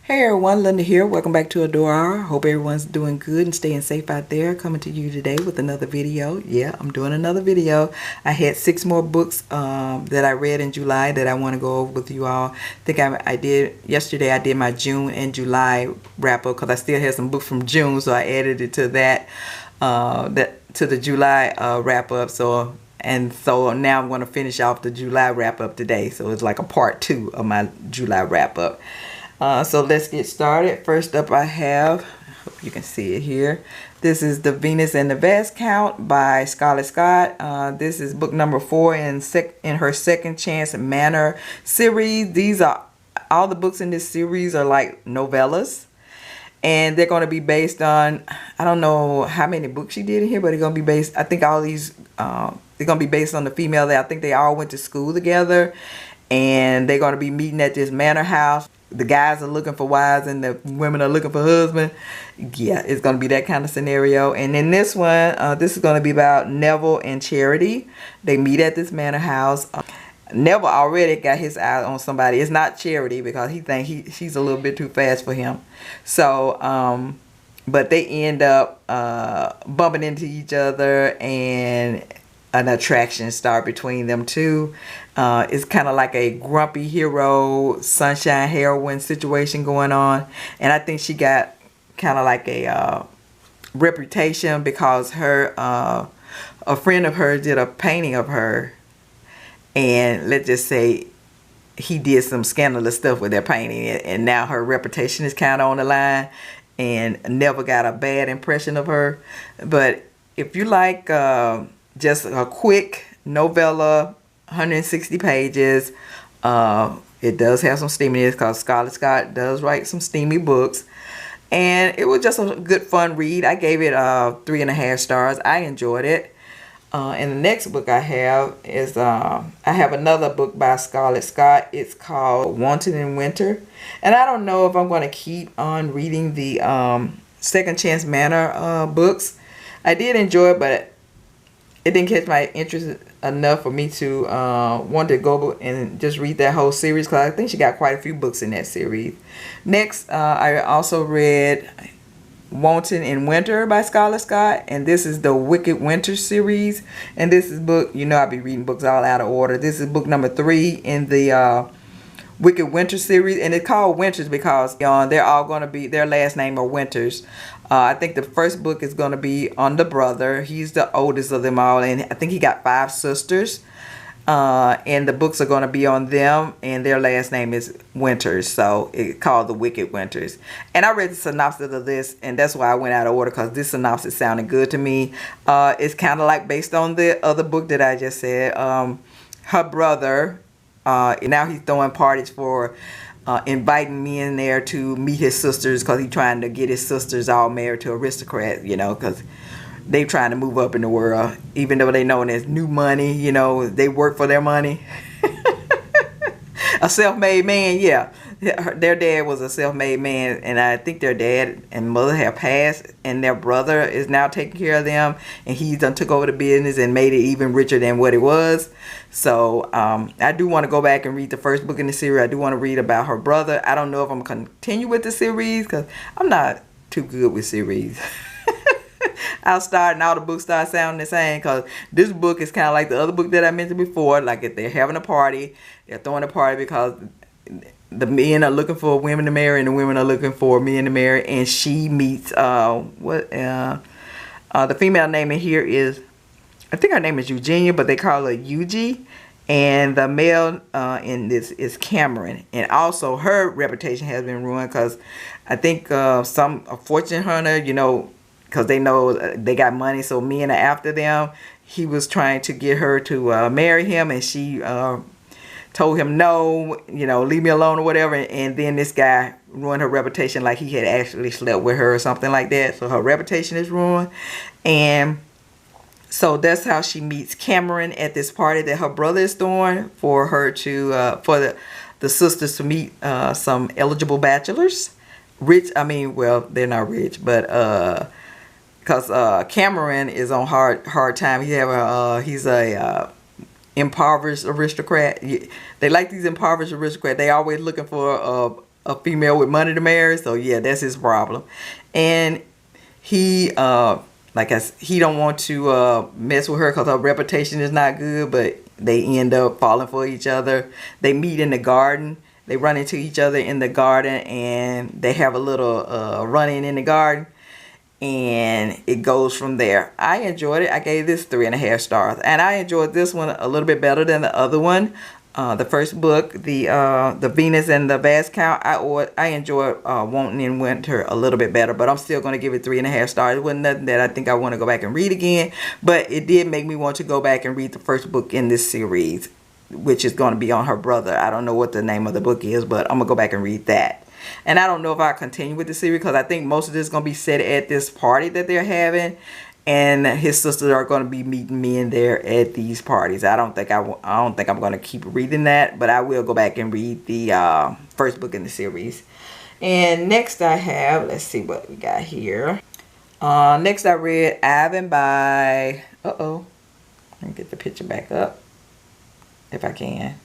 Hey everyone, Linda here. Welcome back to AdoreR. Hope everyone's doing good and staying safe out there. Coming to you today with another video. Yeah, I'm doing another video. I had 6 more books that I read in July that I want to go over with you all. I think I did yesterday. I did my June and July wrap up because I still had some books from June, so I added it to that to the July wrap up. So now I'm going to finish off the July wrap up today. So it's like a part 2 of my July wrap up. So let's get started. First up I have, hope you can see it here. This is The Venus and the Viscount by Scarlett. This is book number 4 in her Second Chance Manor series. These are, all the books in this series are like novellas. And they're going to be based on, I don't know how many books she did in here, but they're going to be based, I think all these, they're going to be based on the female that I think they all went to school together. And they're going to be meeting at this manor house. The guys are looking for wives and the women are looking for husbands. Yeah, it's going to be that kind of scenario. And in this one, this is going to be about Neville and Charity. They meet at this manor house. Neville already got his eye on somebody. It's not Charity because he thinks she's a little bit too fast for him. So, but they end up bumping into each other and an attraction start between them two. It's kind of like a grumpy hero, sunshine heroine situation going on. And I think she got kind of like a reputation because a friend of hers did a painting of her. And let's just say he did some scandalous stuff with that painting. And now her reputation is kind of on the line. And never got a bad impression of her. But if you like just a quick novella, 160 pages. It does have some steaminess because Scarlett does write some steamy books. And it was just a good fun read. I gave it 3.5 stars. I enjoyed it. And the next book I have is, I have another book by Scarlett. It's called Wanton in Winter. And I don't know if I'm going to keep on reading the Second Chance Manor books. I did enjoy it, but it didn't catch my interest enough for me to want to go and just read that whole series because I think she got quite a few books in that series. Next, I also read Wanton in Winter by Scarlett, and this is the Wicked Winter series. And this is book, you know, I'll be reading books all out of order. This is book number 3 in the Wicked Winter series, and it's called Winters because they're all going to be, their last name are Winters. I think the first book is going to be on the brother. He's the oldest of them all, and I think he got 5 sisters. And the books are going to be on them, and their last name is Winters, so it's called The Wicked Winters. And I read the synopsis of this, and that's why I went out of order because this synopsis sounded good to me. It's kind of like based on the other book that I just said. Her brother, now he's throwing parties for inviting me in there to meet his sisters because he's trying to get his sisters all married to aristocrats, you know, because they trying to move up in the world, even though they know there's new money, you know, they work for their money. A self-made man, yeah. Their dad was a self-made man, and I think their dad and mother have passed, and their brother is now taking care of them, and he done took over the business and made it even richer than what it was. So I do want to go back and read the first book in the series. I do want to read about her brother. I don't know if I'm going to continue with the series because I'm not too good with series. I'll start and all the books start sounding the same because this book is kind of like the other book that I mentioned before. Like if they're having a party, they're throwing a party because the men are looking for women to marry and the women are looking for men to marry. And she meets, the female name in here is, I think her name is Eugenia, but they call her Yuji. And the male in this is Cameron. And also her reputation has been ruined because I think a fortune hunter, you know, because they know they got money, so men are after them. He was trying to get her to marry him, and she told him no, you know, leave me alone or whatever. And then this guy ruined her reputation like he had actually slept with her or something like that. So her reputation is ruined. And so that's how she meets Cameron at this party that her brother is throwing for her to, for the sisters to meet some eligible bachelors. Rich, I mean, well, they're not rich, but because Cameron is on hard time. He's a impoverished aristocrat. They like these impoverished aristocrats. They always looking for a female with money to marry. So yeah, that's his problem. And he he don't want to mess with her because her reputation is not good, but they end up falling for each other. They meet in the garden. They run into each other in the garden, and they have a little run-in in the garden, and it goes from there. I enjoyed it. I gave this 3.5 stars, and I enjoyed this one a little bit better than the other one. The first book, the Venus and the Viscount, I enjoyed Wanton in Winter a little bit better, but I'm still going to give it 3.5 stars. It wasn't nothing that I think I want to go back and read again, but it did make me want to go back and read the first book in this series, which is going to be on her brother. I don't know what the name of the book is, but I'm going to go back and read that. And I don't know if I continue with the series because I think most of this is going to be set at this party that they're having. And his sisters are going to be meeting men there at these parties. I don't think I'm going to keep reading that, but I will go back and read the first book in the series. And next I have, let's see what we got here. Next I read Ivan by, let me get the picture back up if I can.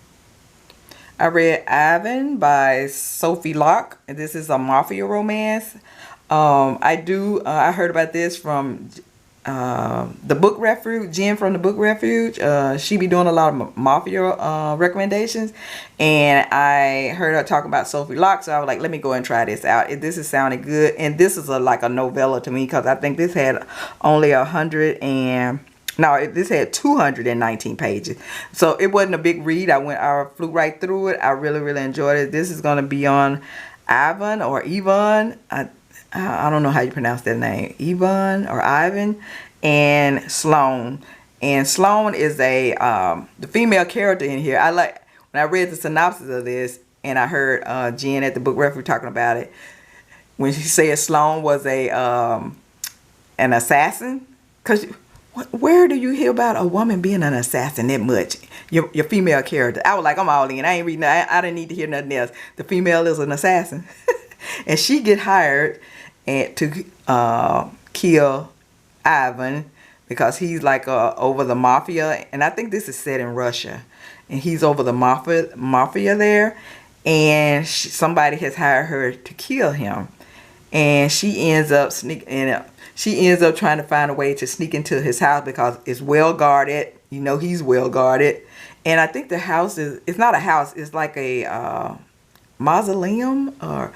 I read Ivan by Sophie Lark. This is a mafia romance. I heard about this from the Book Refuge, Jen from the Book Refuge. She be doing a lot of mafia recommendations, and I heard her talk about Sophie Lark, so I was like, let me go and try this out. This is sounding good, and this is like a novella to me because I think this had only this had 219 pages, so it wasn't a big read. I flew right through it. I really enjoyed it. This is going to be on Ivan or Yvonne. I don't know how you pronounce that name. Yvonne or Ivan and Sloane. And Sloane is the female character in here. When I read the synopsis of this and I heard Jen at the Book Refuge talking about it, when she said Sloane was an assassin, because where do you hear about a woman being an assassin that much? Your female character. I was like, I'm all in. I ain't reading that. I didn't need to hear nothing else. The female is an assassin. And she get hired to kill Ivan because he's like over the mafia. And I think this is set in Russia. And he's over the mafia there. And somebody has hired her to kill him. And she ends up trying to find a way to sneak into his house because it's well guarded. You know, he's well guarded. And I think the house it's not a house. It's like a mausoleum or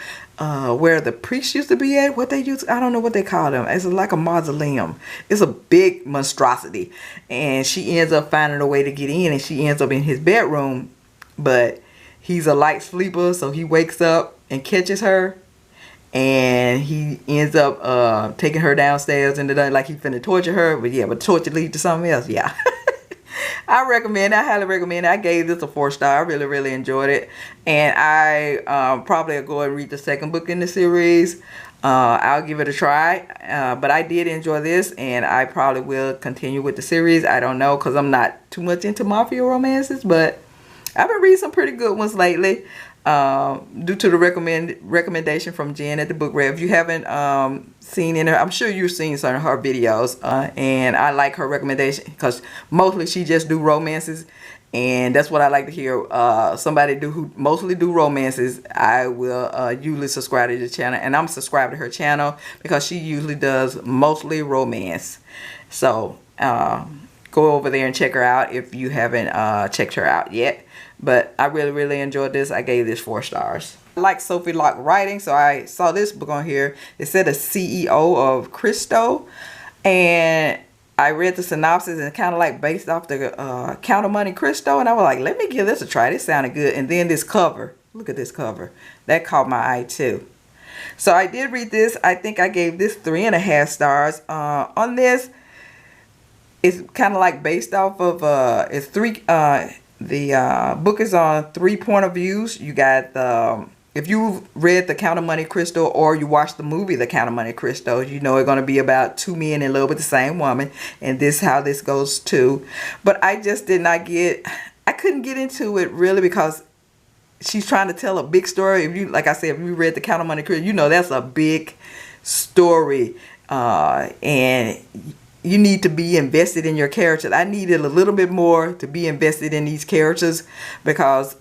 where the priests used to be at. I don't know what they call them. It's like a mausoleum. It's a big monstrosity. And she ends up finding a way to get in, and she ends up in his bedroom. But he's a light sleeper, so he wakes up and catches her. And he ends up taking her downstairs and like he's finna torture her. But torture leads to something else. Yeah. I highly recommend it. I gave this a 4-star. I really enjoyed it. And I probably will go and read the second book in the series. I'll give it a try. But I did enjoy this, and I probably will continue with the series. I don't know, because I'm not too much into mafia romances, but I've been reading some pretty good ones lately. Due to the recommendation from Jen at the Book Rev. If you haven't seen in her, I'm sure you've seen some of her videos, and I like her recommendation because mostly she just do romances, and that's what I like to hear. Somebody who mostly do romances. I will usually subscribe to the channel, and I'm subscribed to her channel because she usually does mostly romance. So go over there and check her out if you haven't checked her out yet. But I really enjoyed this. I gave this 4 stars. I like Sophie Lark writing, so I saw this book on here. It said a CEO of Cristo. And I read the synopsis, and kind of like based off the Count of Monte Cristo. And I was like, let me give this a try. This sounded good. And then this cover. Look at this cover. That caught my eye too. So I did read this. I think I gave this 3.5 stars. On this, it's kind of like based off of, the book is on 3 point of views. You got if you read The Count of Monte Cristo or you watched the movie The Count of Monte Cristo, you know it's going to be about 2 men in love with the same woman, and this how this goes too. But I just did not I couldn't get into it really because she's trying to tell a big story. If you, like I said, if you read The Count of Monte Cristo, you know that's a big story, and you need to be invested in your characters. I needed a little bit more to be invested in these characters because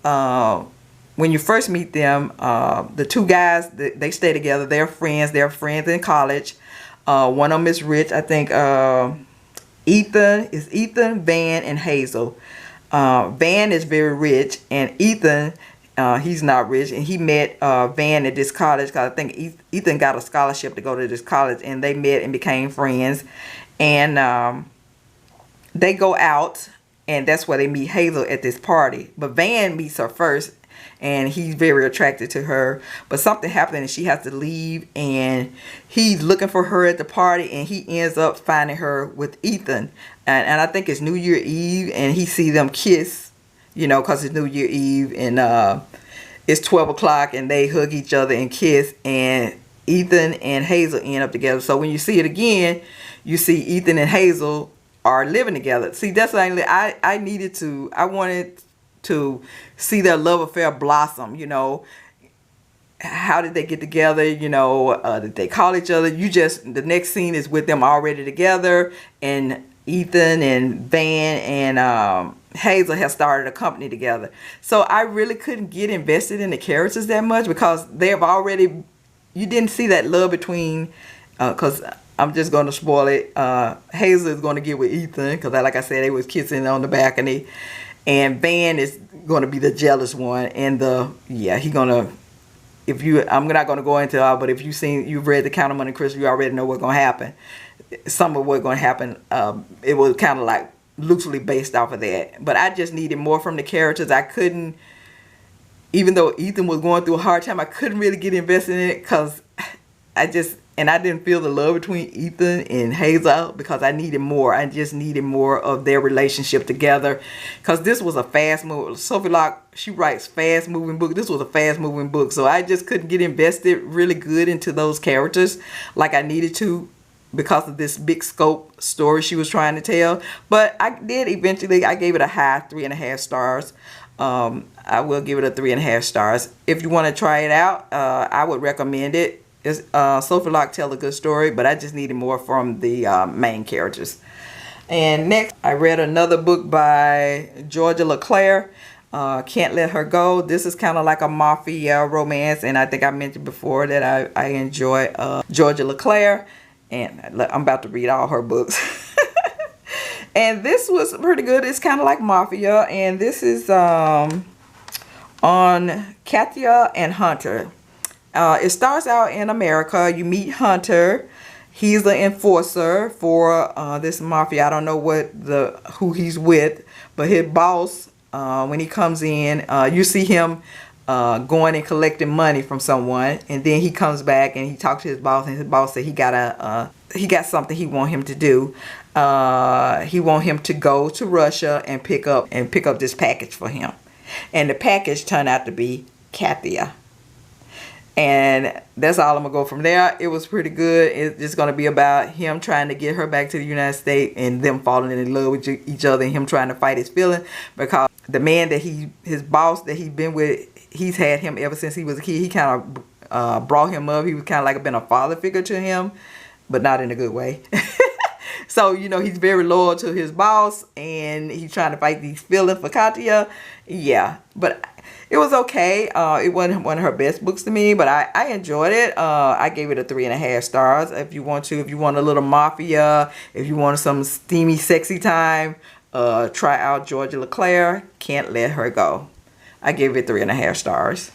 when you first meet them, the two guys, they stay together. They're friends. They're friends in college. One of them is rich. I think Ethan, Van, and Hazel. Van is very rich, and Ethan, he's not rich, and he met Van at this college because I think Ethan got a scholarship to go to this college, and they met and became friends. And they go out, and that's where they meet Hazel at this party. But Van meets her first, and he's very attracted to her. But something happened, and she has to leave, and he's looking for her at the party, and he ends up finding her with Ethan. And I think it's New Year Eve, and he see them kiss, you know, because it's New Year Eve, and it's 12 o'clock, and they hug each other and kiss, and Ethan and Hazel end up together. So when you see it again, you see Ethan and Hazel are living together. See, that's what I wanted to see their love affair blossom, you know. How did they get together? You know, did they call each other? The next scene is with them already together, and Ethan and Van and Hazel have started a company together. So I really couldn't get invested in the characters that much because you didn't see that love between, because I'm just going to spoil it. Hazel is going to get with Ethan because, like I said, they was kissing on the balcony. And Van is going to be the jealous one. And I'm not going to go into it, but if you've read The Count of Monte Cristo, you already know what's going to happen. Some of what's going to happen, it was kind of like loosely based off of that. But I just needed more from the characters. I couldn't, even though Ethan was going through a hard time, I couldn't really get invested in it because I didn't feel the love between Ethan and Hazel because I needed more. I just needed more of their relationship together because this was a fast moving. Sophie Lark, she writes fast moving books. This was a fast moving book. So I just couldn't get invested really good into those characters like I needed to because of this big scope story she was trying to tell. But I did eventually, I gave it a high 3.5 stars. I will give it a 3.5 stars. If you want to try it out, I would recommend it. Sophie Lark tell a good story, but I just needed more from the main characters. And next, I read another book by Georgia LeClaire, Can't Let Her Go. This is kind of like a mafia romance, and I think I mentioned before that I enjoy Georgia LeClaire, and I'm about to read all her books. And this was pretty good. It's kind of like Mafia, and this is on Katia and Hunter. It starts out in America. You meet Hunter. He's the enforcer for this mafia. I don't know who he's with, but his boss, when he comes in, you see him going and collecting money from someone, and then he comes back and he talks to his boss, and his boss said he got something he want him to do. He want him to go to Russia and pick up this package for him, and the package turned out to be Katia. And that's all I'm gonna go from there. It was pretty good. It's just gonna be about him trying to get her back to the United States and them falling in love with each other, and him trying to fight his feelings because the man that his boss that he's been with, he's had him ever since he was a kid. He kind of brought him up. He was kind of like been a father figure to him, but not in a good way. So, you know, he's very loyal to his boss, and he's trying to fight these feelings for Katia. Yeah, but it was okay. It wasn't one of her best books to me, but I enjoyed it. I gave it a 3.5 stars. If you want a little mafia, if you want some steamy, sexy time, try out Georgia LeClaire, Can't Let Her Go. I gave it 3.5 stars.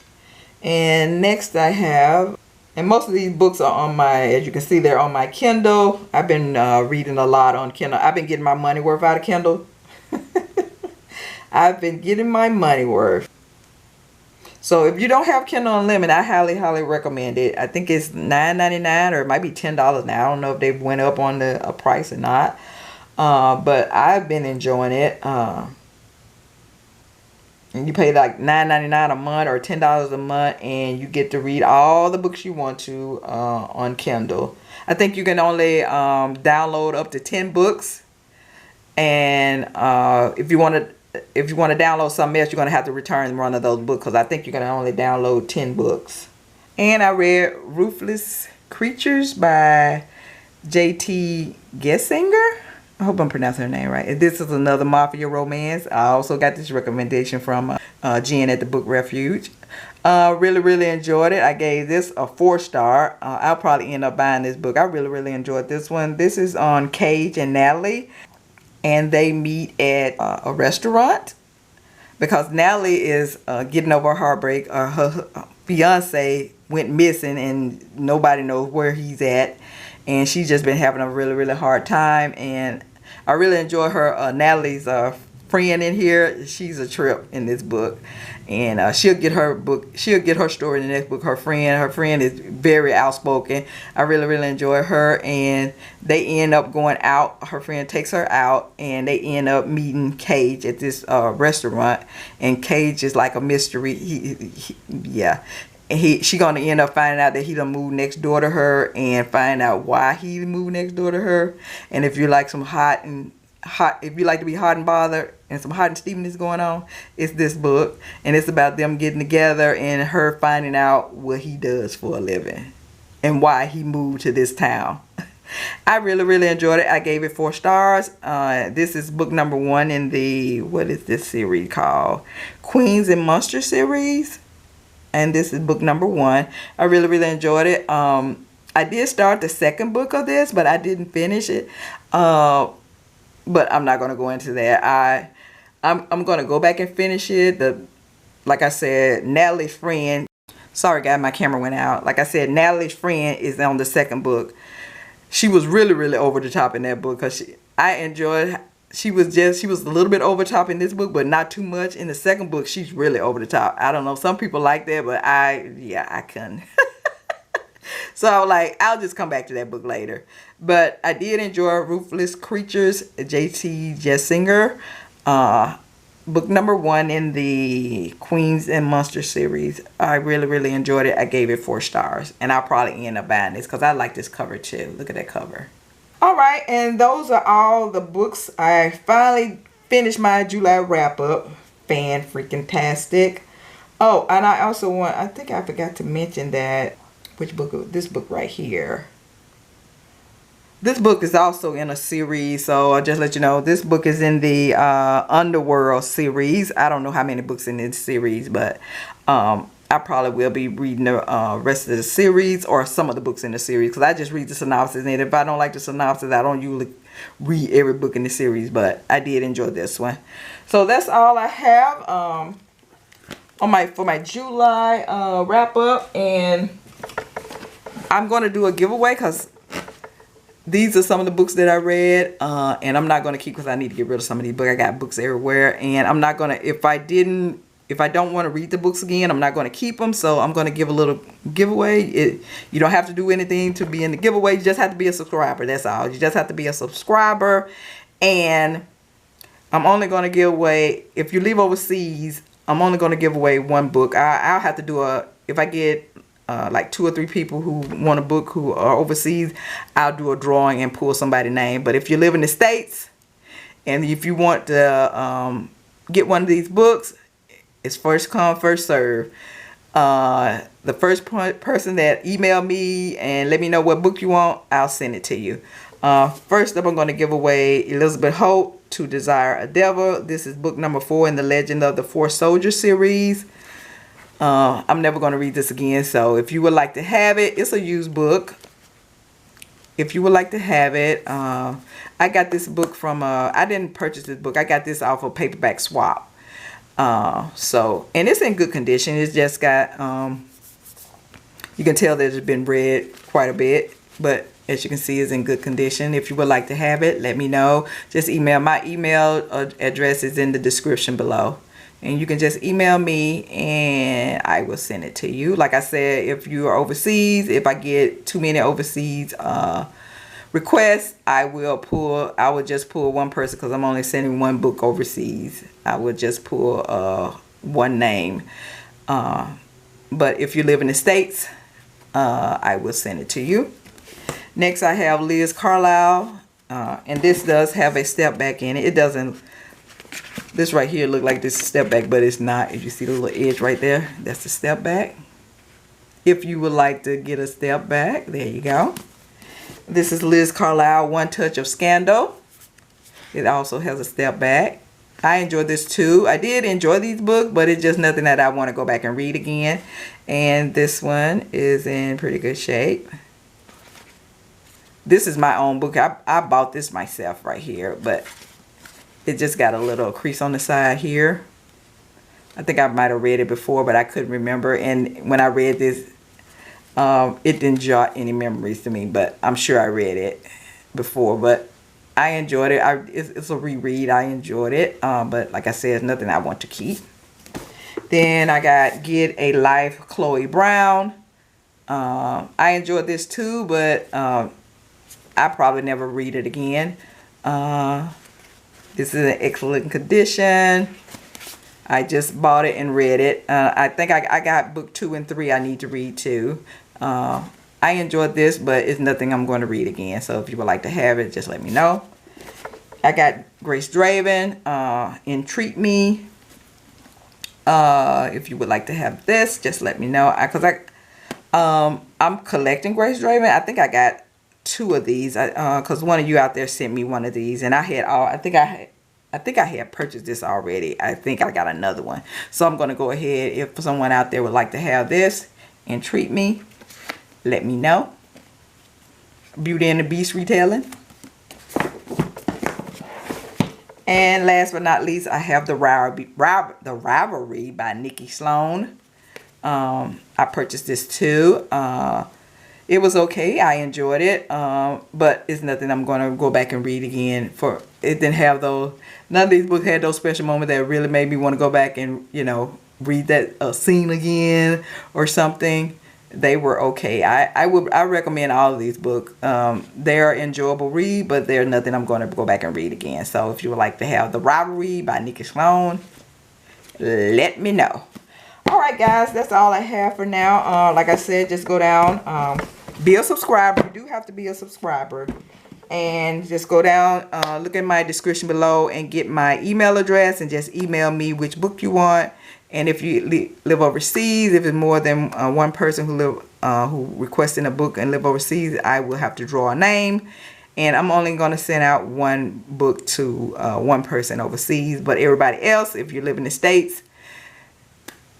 And next I have, and most of these books are as you can see, they're on my Kindle. I've been reading a lot on Kindle. I've been getting my money worth out of Kindle. I've been getting my money worth. So if you don't have Kindle Unlimited, I highly, highly recommend it. I think it's $9.99 or it might be $10 now. I don't know if they went up on a price or not. But I've been enjoying it. And you pay like $9.99 a month or $10 a month, and you get to read all the books you want to on Kindle. I think you can only download up to 10 books. And if you want to download something else, you're going to have to return one of those books because I think you can only download 10 books. And I read Ruthless Creatures by J.T. Geissinger. I hope I'm pronouncing her name right. This is another Mafia romance. I also got this recommendation from Jen at the Book Refuge. Really enjoyed it. I gave this a 4-star. I'll probably end up buying this book. I really enjoyed this one. This is on Cage and Natalie, and they meet at a restaurant because Natalie is getting over her heartbreak. Her fiance went missing and nobody knows where he's at, and she's just been having a really hard time. And I really enjoy her Natalie's friend in here. She's a trip in this book, and she'll get her story in the next book. Her friend is very outspoken. I really enjoy her, and they end up going out. Her friend takes her out, and they end up meeting Cage at this restaurant, and Cage is like a mystery. She gonna end up finding out that he done moved next door to her, and find out why he moved next door to her. And if you like if you like to be hot and bothered and some hot and steaminess going on, it's this book. And it's about them getting together and her finding out what he does for a living and why he moved to this town. I really enjoyed it. I gave it 4 stars. This is book number 1 in the, what is this series called? Queens and Monsters series. And this is book number 1. I really enjoyed it. I did start the second book of this, but I didn't finish it. But I'm not going to go into that. I'm going to go back and finish it. Like I said, Natalie's friend. Sorry, guys, my camera went out. Like I said, Natalie's friend is on the second book. She was really over the top in that book because I enjoyed. She was a little bit over the top in this book, but not too much. In the second book, she's really over the top. I don't know. Some people like that, but I couldn't. So I was like, I'll just come back to that book later. But I did enjoy Ruthless Creatures, J.T. Geissinger. Book number 1 in the Queens and Monsters series. I really enjoyed it. I gave it 4 stars. And I'll probably end up buying this because I like this cover too. Look at that cover. Alright, and those are all the books. I finally finished my July wrap-up. Fan-freaking-tastic. Oh, and I also I think I forgot to mention that, which book? This book right here. This book is also in a series, so I'll just let you know. This book is in the Underworld series. I don't know how many books in this series, but I probably will be reading the rest of the series or some of the books in the series because I just read the synopsis. And if I don't like the synopsis, I don't usually read every book in the series, but I did enjoy this one. So that's all I have for my July wrap-up. And I'm going to do a giveaway because these are some of the books that I read, and I'm not going to keep because I need to get rid of some of these books. I got books everywhere, and I'm not going to, if I don't want to read the books again, I'm not going to keep them. So I'm going to give a little giveaway. You don't have to do anything to be in the giveaway. You just have to be a subscriber. That's all. You just have to be a subscriber. And I'm only going to give away, if you live overseas, I'm only going to give away 1 book. I'll have to do if I get like 2 or 3 people who want a book who are overseas, I'll do a drawing and pull somebody's name. But if you live in the States and if you want to get one of these books, it's first come, first serve. The first person that email me and let me know what book you want, I'll send it to you. First up, I'm going to give away Elizabeth Holt, To Desire a Devil. This is book number 4 in the Legend of the Four Soldiers series. I'm never going to read this again, so if you would like to have it, it's a used book. If you would like to have it, I got this book from, I didn't purchase this book. I got this off of Paperback Swap. And it's in good condition. It's just got, you can tell that it's been read quite a bit, but as you can see, it's in good condition. If you would like to have it, let me know. Just email. My email address is in the description below. And you can just email me and I will send it to you. Like I said, if you are overseas, if I get too many overseas requests, I will just pull 1 person because I'm only sending 1 book overseas. I would just pull 1 name. But if you live in the States, I will send it to you. Next, I have Liz Carlyle. And this does have a step back in it. It doesn't. This right here look like this is step back, but it's not. If you see the little edge right there, that's the step back. If you would like to get a step back, there you go. This is Liz Carlyle, One Touch of Scandal. It also has a step back. I enjoyed this too. I did enjoy these books, but it's just nothing that I want to go back and read again. And this one is in pretty good shape. This is my own book. I bought this myself right here, but it just got a little crease on the side here. I think I might have read it before, but I couldn't remember. And when I read this, it didn't jot any memories to me, but I'm sure I read it before. But I enjoyed it. It's a reread. I enjoyed it. But like I said, it's nothing I want to keep. Then I got Get a Life, Chloe Brown. I enjoyed this too, but I probably never read it again. This is in excellent condition. I just bought it and read it. I think I got book 2 and 3 I need to read too. I enjoyed this, but it's nothing I'm going to read again. So if you would like to have it, just let me know. I got Grace Draven, Entreat Me. If you would like to have this, just let me know. I'm collecting Grace Draven. I think I got 2 of these. Because one of you out there sent me one of these, and I had all. I think I had purchased this already. I think I got another one. So I'm going to go ahead. If someone out there would like to have this, Entreat Me, let me know. Beauty and the Beast retelling. And last but not least, I have the Rivalry by Nikki, Sloane. I purchased this too. It was okay. I enjoyed it. But it's nothing I'm going to go back and read again. It didn't have those. None of these books had those special moments that really made me want to go back and, you know, read that scene again or something. They were okay. I recommend all of these books. They're enjoyable read, but they're nothing I'm going to go back and read again. So if you would like to have the Rivalry by Nikki Sloane, let me know. All right, guys, that's all I have for now. Like I said, just go down, be a subscriber. You do have to be a subscriber, and just go down, look at my description below and get my email address and just email me which book you want. And if you live overseas, if it's more than one person who requesting a book and live overseas, I will have to draw a name. And I'm only going to send out one book to one person overseas. But everybody else, if you live in the States,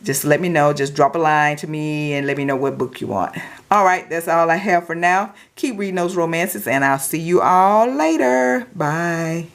just let me know. Just drop a line to me and let me know what book you want. All right, that's all I have for now. Keep reading those romances, and I'll see you all later. Bye.